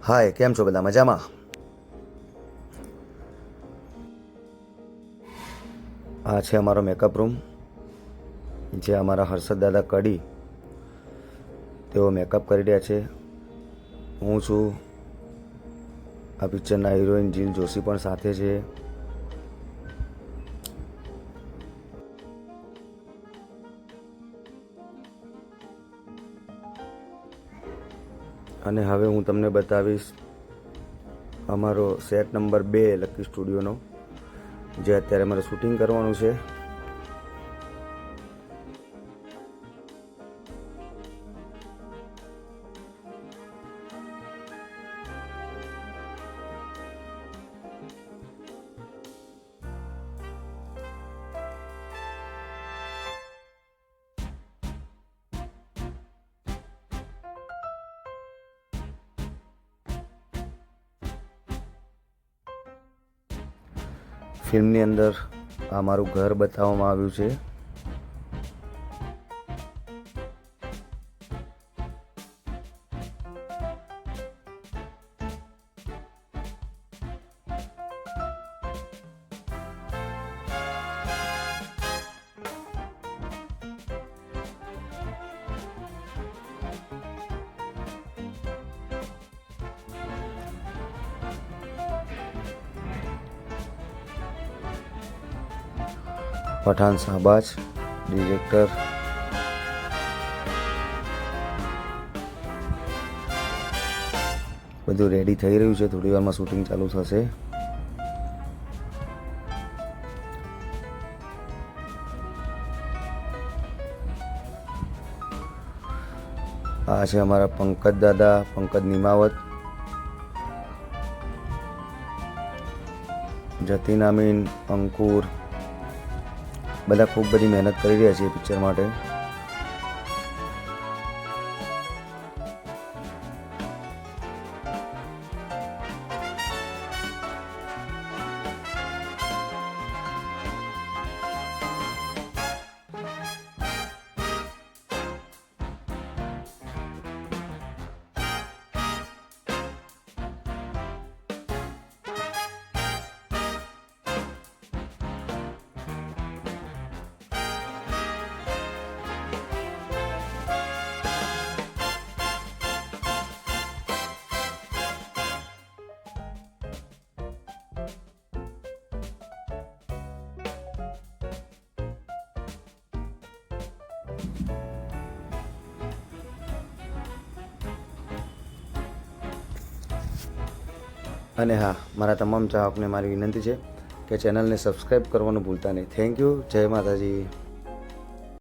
હાય, કેમ છો બધા? મજામાં? આ છે અમારો મેકઅપ રૂમ, જે અમારા હર્ષદ દાદા કડી તેઓ મેકઅપ કરી રહ્યા છે. હું છું, આ પિક્ચરના હિરોઈન જીલ જોશી પણ સાથે છે. અને હવે હું તમને બતાવીશ અમારો સેટ નંબર 2 લકી સ્ટુડિયોનો, જે અત્યારે મારે શૂટિંગ કરવાનું છે. ફિલ્મની અંદર આ મારું ઘર બતાવવામાં આવ્યું છે. પઠાણ શાહબાજ ડિરેક્ટર, બધું રેડી થઈ રહ્યું છે. થોડી વારમાં શૂટિંગ ચાલુ થશે. આ છે અમારા પંકજ દાદા, પંકજ નિમાવત, જતીન અમીન, અંકુર, બધા ખૂબ બધી મહેનત કરી રહ્યા છે પિક્ચર માટે. અને હા, મારા તમામ ચાહકને મારી વિનંતી છે કે ચેનલને સબસ્ક્રાઈબ કરવાનું ભૂલતા નહીં. Thank you. જય માતાજી.